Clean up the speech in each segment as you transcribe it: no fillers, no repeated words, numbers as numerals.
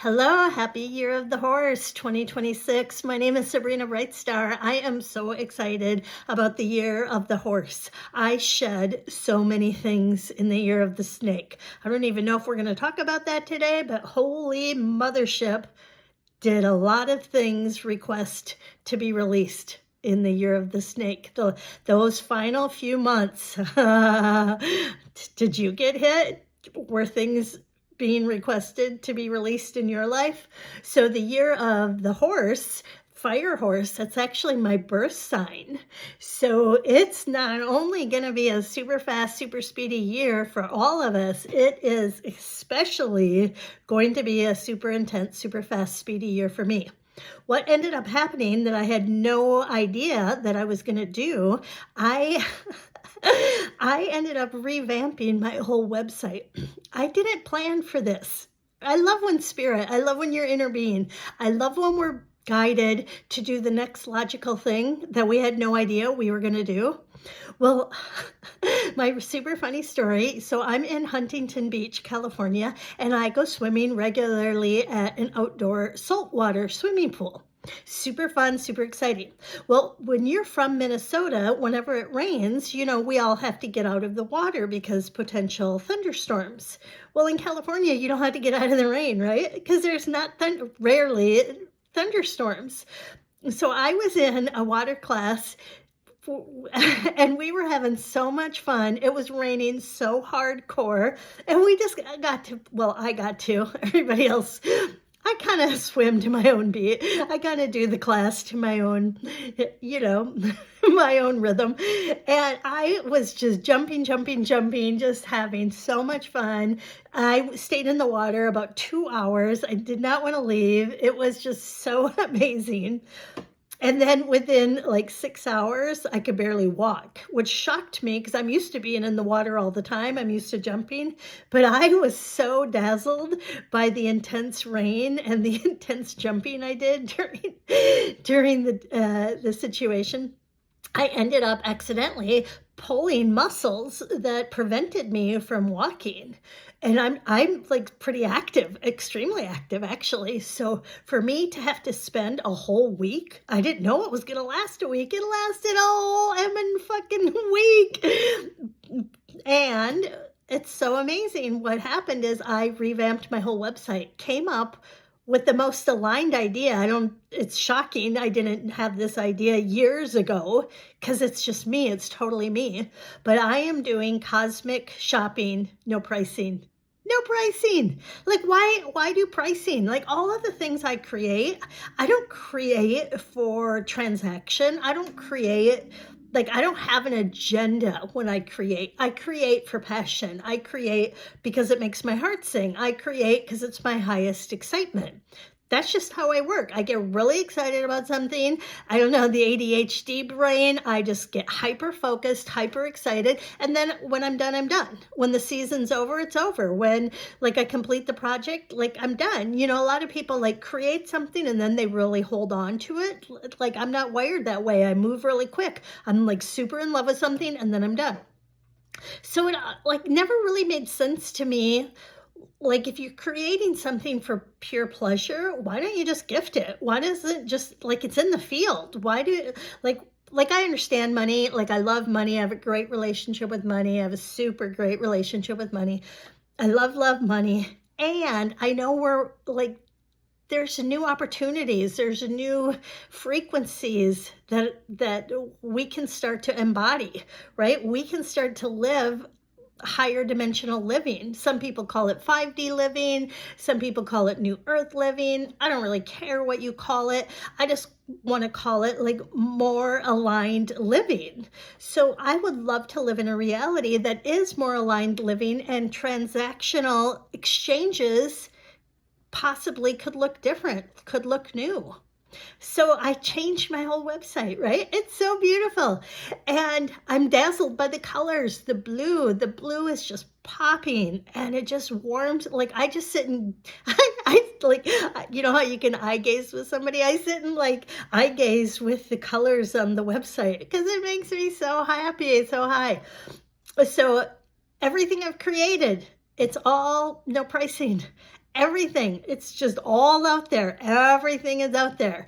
Hello, happy year of the horse 2026. My name is Sabrina Brightstar. I am so excited about the year of the horse. I shed so many things in the year of the snake. I don't even know if we're going to talk about that today, but holy mothership, did a lot of things request to be released in the year of the snake. Those final few months, did you get hit? Were things being requested to be released in your life? So the year of the horse, fire horse, that's actually my birth sign. So it's not only going to be a super fast, super speedy year for all of us, it is especially going to be a super intense, super fast, speedy year for me. What ended up happening that I had no idea that I was going to do, I ended up revamping my whole website. I didn't plan for this. I love when I love when you're inner being. I love when we're guided to do the next logical thing that we had no idea we were going to do. Well, my super funny story. So I'm in Huntington Beach, California, and I go swimming regularly at an outdoor saltwater swimming pool. Super fun, super exciting. Well, when you're from Minnesota, whenever it rains, we all have to get out of the water because potential thunderstorms. Well, in California, you don't have to get out of the rain, right? Because there's rarely thunderstorms. So I was in a water class and we were having so much fun. It was raining so hardcore, and we just I got to, everybody else, I kind of swim to my own beat. I kind of do the class to my own, my own rhythm. And I was just jumping, just having so much fun. I stayed in the water about 2 hours. I did not want to leave. It was just so amazing. And then within like 6 hours, I could barely walk, which shocked me because I'm used to being in the water all the time. I'm used to jumping, but I was so dazzled by the intense rain and the intense jumping I did during the situation. I ended up accidentally pulling muscles that prevented me from walking. And I'm like pretty active, extremely active actually. So for me to have to spend a whole week, I didn't know it was going to last a week. It lasted a whole fucking week. And it's so amazing. What happened is I revamped my whole website, came up with the most aligned idea. It's shocking I didn't have this idea years ago because it's just me. It's totally me. But I am doing cosmic shopping, no pricing. No pricing. Like, why do pricing? Like, all of the things I create, I don't create for transaction. I don't have an agenda when I create. I create for passion. I create because it makes my heart sing. I create because it's my highest excitement. That's just how I work. I get really excited about something. I don't know, the ADHD brain, I just get hyper focused, hyper excited. And then when I'm done, I'm done. When the season's over, it's over. When I complete the project, I'm done. A lot of people create something and then they really hold on to it. I'm not wired that way. I move really quick. I'm super in love with something and then I'm done. So it never really made sense to me. If you're creating something for pure pleasure, why don't you just gift it? Why doesn't it just it's in the field? Why do I understand money. I love money. I have a great relationship with money. I have a super great relationship with money. I love money. And I know we're there's new opportunities. There's new frequencies that we can start to embody, right? We can start to live higher dimensional living. Some people call it 5D living. Some people call it new earth living. I don't really care what you call it. I just want to call it more aligned living. So I would love to live in a reality that is more aligned living, and transactional exchanges possibly could look different, could look new. So I changed my whole website, right? It's so beautiful. And I'm dazzled by the colors. The blue is just popping and it just warms. I just sit and you know how you can eye gaze with somebody? I sit and eye gaze with the colors on the website because it makes me so happy, so high. So everything I've created, it's all no pricing. everything. It's just all out there. Everything is out there.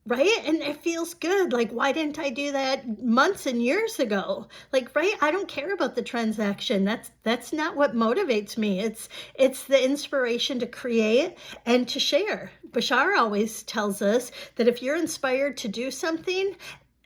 Right? And it feels good. Like, why didn't I do that months and years ago? Like, right? I don't care about the transaction. That's not what motivates me. It's the inspiration to create and to share. Bashar always tells us that if you're inspired to do something,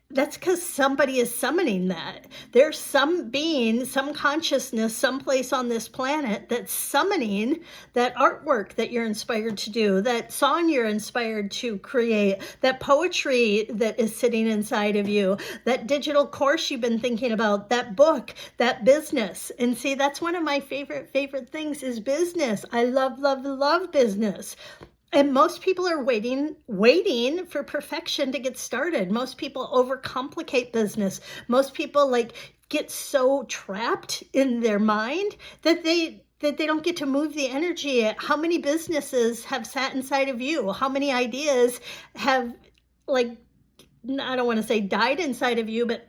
that's because somebody is summoning that. There's some being, some consciousness, someplace on this planet that's summoning that artwork that you're inspired to do, that song you're inspired to create, that poetry that is sitting inside of you, that digital course you've been thinking about, that book, that business. And see, that's one of my favorite things is business. I love business. And most people are waiting for perfection to get started. Most people overcomplicate business. Most people get so trapped in their mind that they don't get to move the energy. How many businesses have sat inside of you? How many ideas have I don't want to say died inside of you, but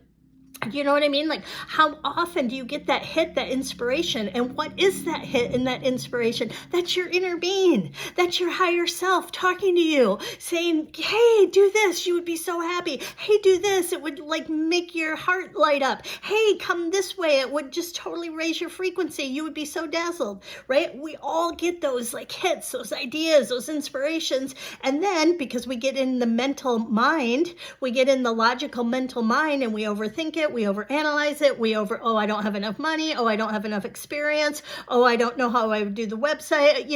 you know what I mean? Like, how often do you get that hit, that inspiration? And what is that hit and that inspiration? That's your inner being. That's your higher self talking to you, saying, hey, do this. You would be so happy. Hey, do this. It would make your heart light up. Hey, come this way. It would just totally raise your frequency. You would be so dazzled, right? We all get those hits, those ideas, those inspirations. And then because we get in the mental mind, we get in the logical mental mind and we overthink it. We overanalyze it. I don't have enough money. Oh, I don't have enough experience. Oh, I don't know how I would do the website.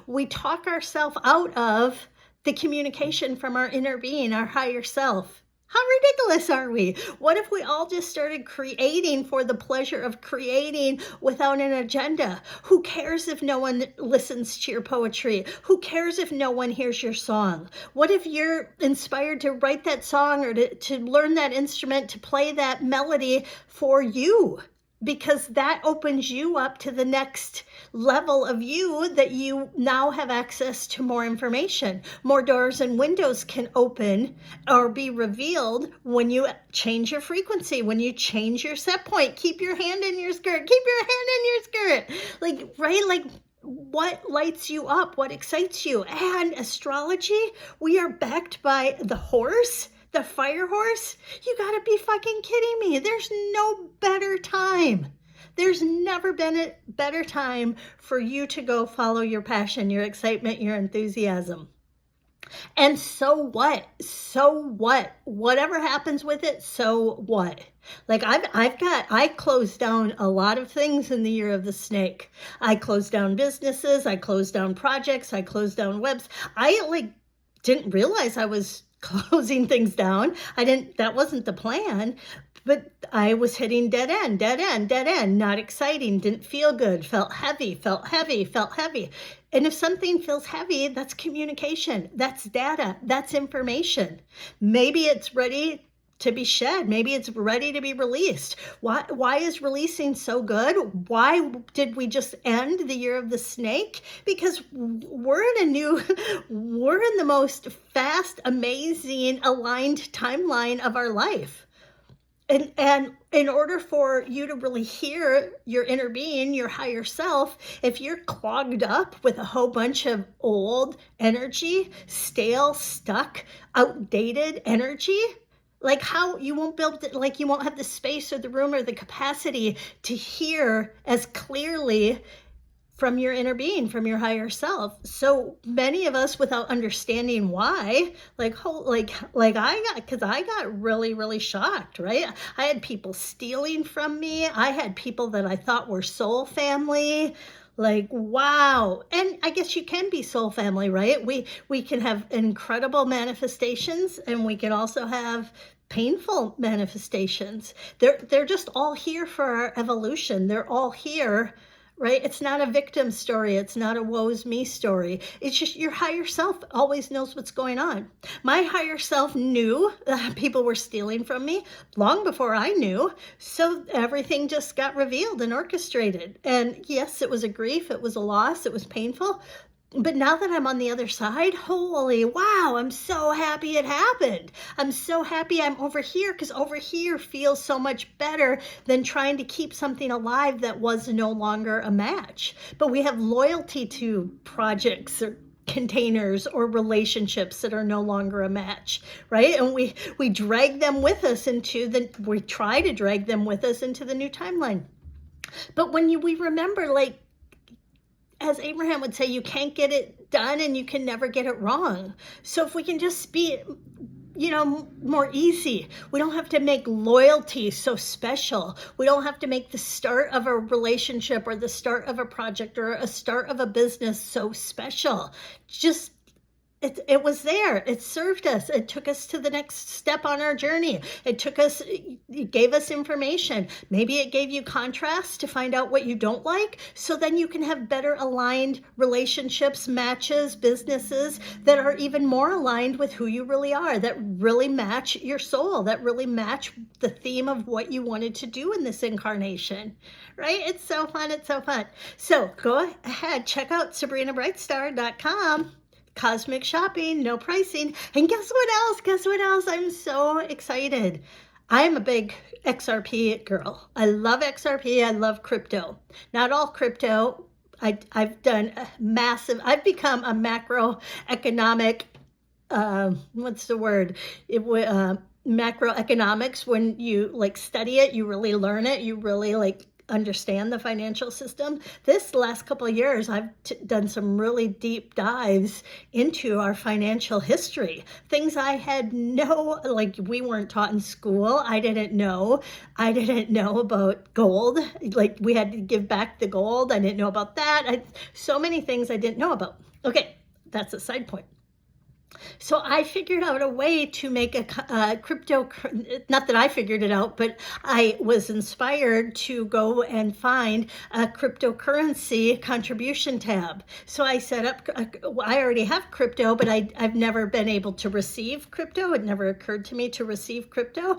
We talk ourselves out of the communication from our inner being, our higher self. How ridiculous are we? What if we all just started creating for the pleasure of creating without an agenda? Who cares if no one listens to your poetry? Who cares if no one hears your song? What if you're inspired to write that song or to learn that instrument, to play that melody for you? Because that opens you up to the next level of you, that you now have access to more information. More doors and windows can open or be revealed when you change your frequency, when you change your set point. Keep your hand in your skirt. Keep your hand in your skirt. Right? What lights you up? What excites you? And astrology, we are backed by the horse. The fire horse? You gotta be fucking kidding me. There's no better time. There's never been a better time for you to go follow your passion, your excitement, your enthusiasm. And so what? So what? Whatever happens with it, so what? I closed down a lot of things in the year of the snake. I closed down businesses. I closed down projects. I closed down webs. I didn't realize I was closing things down. That wasn't the plan, but I was hitting dead end, not exciting, didn't feel good, felt heavy. And if something feels heavy, that's communication, that's data, that's information. Maybe it's ready to be shed. Maybe it's ready to be released. Why is releasing so good? Why did we just end the year of the snake? Because we're in the most fast, amazing, aligned timeline of our life. And in order for you to really hear your inner being, your higher self, if you're clogged up with a whole bunch of old energy, stale, stuck, outdated energy, how you won't be able to, you won't have the space or the room or the capacity to hear as clearly from your inner being, from your higher self. So many of us, without understanding why, I got really, really shocked, right? I had people stealing from me. I had people that I thought were soul family. Wow. And I guess you can be soul family, right? We can have incredible manifestations, and we can also have painful manifestations. They're just all here for our evolution. They're all here, right? It's not a victim story. It's not a woe's me story. It's just your higher self always knows what's going on. My higher self knew that people were stealing from me long before I knew. So everything just got revealed and orchestrated. And yes, it was a grief. It was a loss. It was painful. But now that I'm on the other side, holy wow, I'm so happy it happened. I'm so happy I'm over here, because over here feels so much better than trying to keep something alive that was no longer a match. But we have loyalty to projects or containers or relationships that are no longer a match, right? And we drag them with us we try to drag them with us into the new timeline. But we remember, like, as Abraham would say, you can't get it done and you can never get it wrong. So if we can just be, more easy. We don't have to make loyalty so special. We don't have to make the start of a relationship or the start of a project or a start of a business so special. Just it was there. It served us. It took us to the next step on our journey. It gave us information. Maybe it gave you contrast to find out what you don't like. So then you can have better aligned relationships, matches, businesses that are even more aligned with who you really are, that really match your soul, that really match the theme of what you wanted to do in this incarnation, right? It's so fun. It's so fun. So go ahead, check out SabrinaBrightstar.com. Cosmic shopping, no pricing. And guess what else? Guess what else? I'm so excited. I'm a big XRP girl. I love XRP. I love crypto. Not all crypto. I've done I've become a macroeconomic, what's the word? Macroeconomics. When you like study it, you really learn it. You really like understand the financial system. This last couple of years, I've done some really deep dives into our financial history. Things I had we weren't taught in school. I didn't know about gold. Like, we had to give back the gold. I didn't know about that. So many things I didn't know about. Okay, that's a side point. So I figured out a way to make a crypto, not that I figured it out, but I was inspired to go and find a cryptocurrency contribution tab. So I set up, I already have crypto, but I've never been able to receive crypto. It never occurred to me to receive crypto.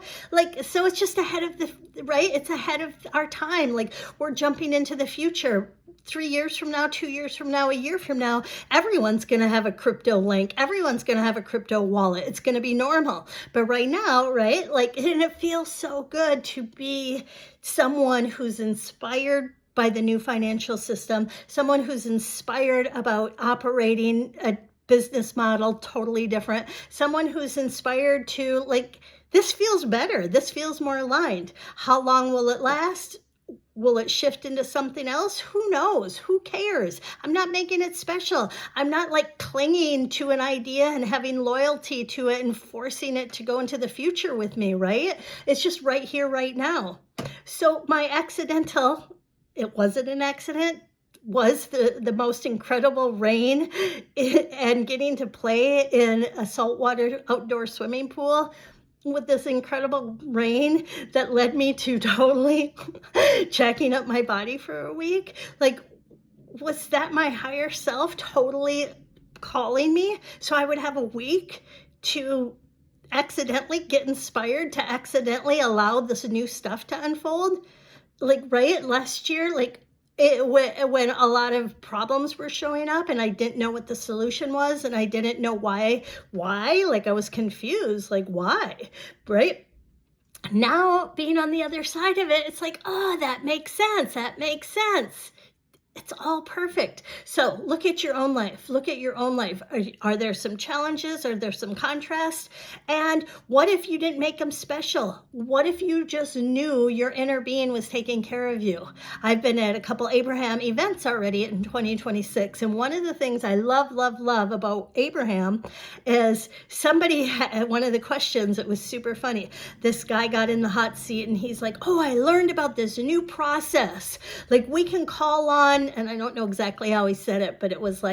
So it's just ahead of right? It's ahead of our time. Like, we're jumping into the future. 3 years from now, 2 years from now, a year from now, everyone's going to have a crypto link. Everyone's going to have a crypto wallet. It's going to be normal. But right now, right, and it feels so good to be someone who's inspired by the new financial system, someone who's inspired about operating a business model totally different, someone who's inspired to, this feels better. This feels more aligned. How long will it last? Will it shift into something else? Who knows? Who cares? I'm not making it special. I'm not clinging to an idea and having loyalty to it and forcing it to go into the future with me, right? It's just right here, right now. So it wasn't an accident, was the most incredible rain and getting to play in a saltwater outdoor swimming pool with this incredible rain that led me to totally checking up my body for a week. Was that my higher self totally calling me? So I would have a week to accidentally get inspired, to accidentally allow this new stuff to unfold. Right last year, when a lot of problems were showing up and I didn't know what the solution was and I didn't know why, I was confused, why, right? Now, being on the other side of it, it's oh, that makes sense. It's all perfect. So look at your own life. Are there some challenges? Are there some contrasts? And what if you didn't make them special? What if you just knew your inner being was taking care of you? I've been at a couple Abraham events already in 2026. And one of the things I love about Abraham is somebody had one of the questions. It was super funny. This guy got in the hot seat and he's like, oh, I learned about this new process. We can call on, and I don't know exactly how he said it, but it was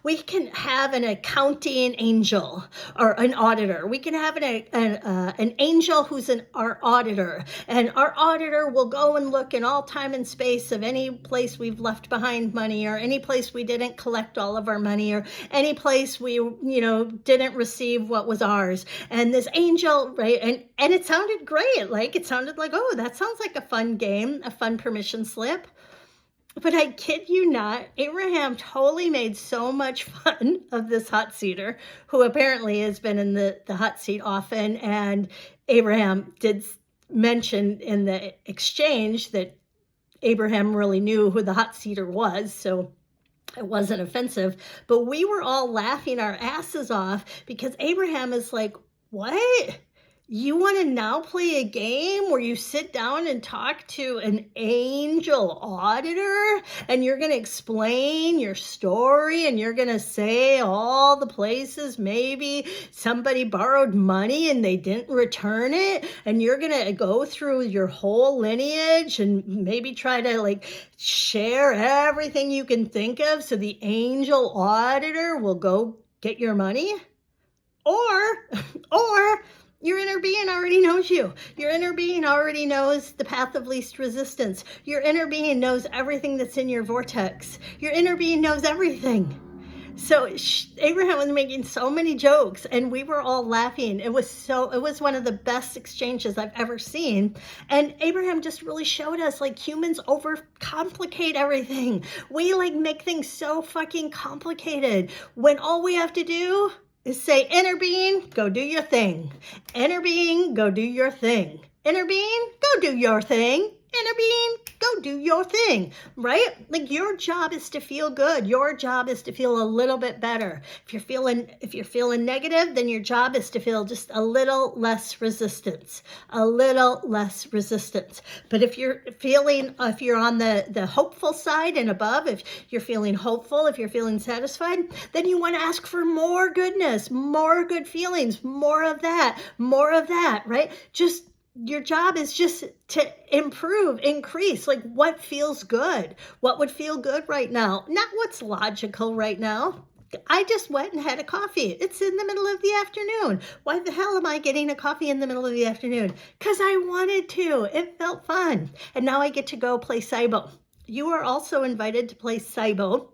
we can have an accounting angel or an auditor. We can have an angel who's our auditor, and our auditor will go and look in all time and space of any place we've left behind money, or any place we didn't collect all of our money, or any place we, didn't receive what was ours. And this angel, right? And it sounded great. It sounded oh, that sounds like a fun game, a fun permission slip. But I kid you not, Abraham totally made so much fun of this hot seater, who apparently has been in the hot seat often. And Abraham did mention in the exchange that Abraham really knew who the hot seater was. So it wasn't offensive, but we were all laughing our asses off because Abraham is like, what? You want to now play a game where you sit down and talk to an angel auditor and you're going to explain your story and you're going to say all the places maybe somebody borrowed money and they didn't return it, and you're going to go through your whole lineage and maybe try to like share everything you can think of so the angel auditor will go get your money? Or your inner being already knows you. Your inner being already knows the path of least resistance. Your inner being knows everything that's in your vortex. Your inner being knows everything. So Abraham was making so many jokes and we were all laughing. It was one of the best exchanges I've ever seen. And Abraham just really showed us like humans overcomplicate everything. We like make things so fucking complicated when all we have to do is say, inner being, go do your thing. Inner being, go do your thing. Inner being, go do your thing. Inner being, go do your thing, right? Like your job is to feel good. Your job is to feel a little bit better. If you're feeling negative, then your job is to feel just a little less resistance, a little less resistance. But if you're on the hopeful side and above, if you're feeling hopeful, if you're feeling satisfied, then you want to ask for more goodness, more good feelings, more of that, right? Your job is just to improve, increase, like what feels good, what would feel good right now, not what's logical right now. I just went and had a coffee. It's in the middle of the afternoon. Why the hell am I getting a coffee in the middle of the afternoon? Because I wanted to. It felt fun. And now I get to go play Saibo. You are also invited to play Saibo.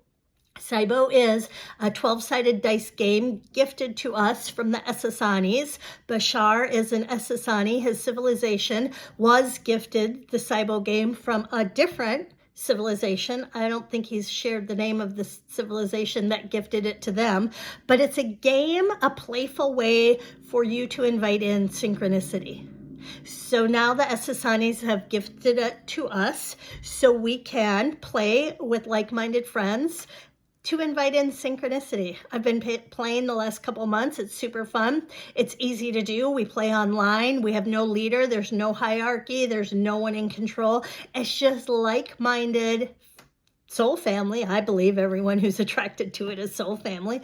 Saibo is a 12-sided dice game gifted to us from the Essasanis. Bashar is an Essasani. His civilization was gifted the Saibo game from a different civilization. I don't think he's shared the name of the civilization that gifted it to them, but it's a game, a playful way for you to invite in synchronicity. So now the Essasanis have gifted it to us so we can play with like-minded friends to invite in synchronicity. I've been playing the last couple months. It's super fun. It's easy to do. We play online. We have no leader. There's no hierarchy. There's no one in control. It's just like-minded soul family. I believe everyone who's attracted to it is soul family.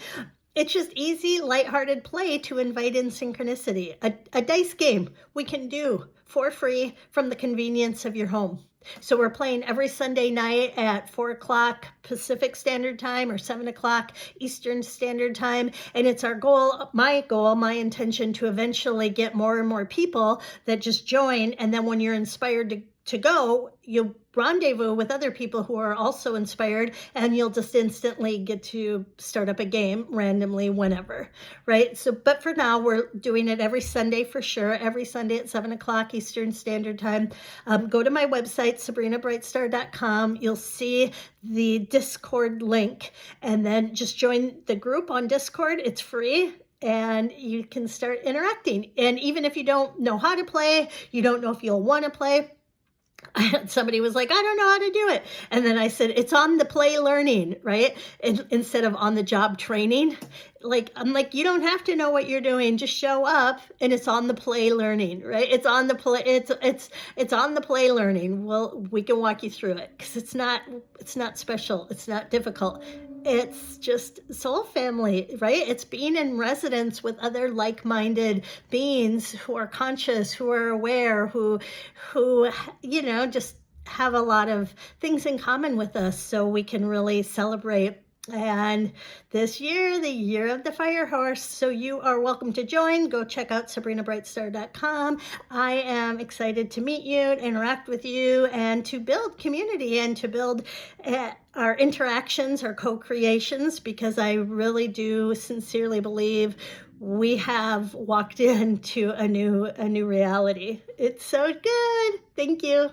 It's just easy, lighthearted play to invite in synchronicity. A dice game we can do for free from the convenience of your home. So we're playing every Sunday night at 4 o'clock Pacific Standard Time or 7 o'clock Eastern Standard Time. And it's my intention to eventually get more and more people that just join. And then when you're inspired to go, you'll rendezvous with other people who are also inspired, and you'll just instantly get to start up a game randomly whenever, right? So, but for now, we're doing it every Sunday for sure, every Sunday at 7 o'clock Eastern Standard Time. Go to my website, sabrinabrightstar.com. You'll see the Discord link, and then just join the group on Discord. It's free. And you can start interacting. And even if you don't know how to play, you don't know if you'll want to play, somebody was like, I don't know how to do it. And then I said, it's on the play learning, right? And instead of on the job training, I'm like, you don't have to know what you're doing. Just show up and it's on the play learning, right? It's on the play. It's on the play learning. Well, we can walk you through it because it's not special. It's not difficult. It's just soul family, right? It's being in resonance with other like-minded beings who are conscious, who are aware, who, just have a lot of things in common with us so we can really celebrate. And this year, the year of the fire horse. So you are welcome to join. Go check out sabrinabrightstar.com. I am excited to meet you, interact with you, and to build community and to build our interactions, our co-creations, because I really do sincerely believe we have walked into a new reality. It's so good. Thank you.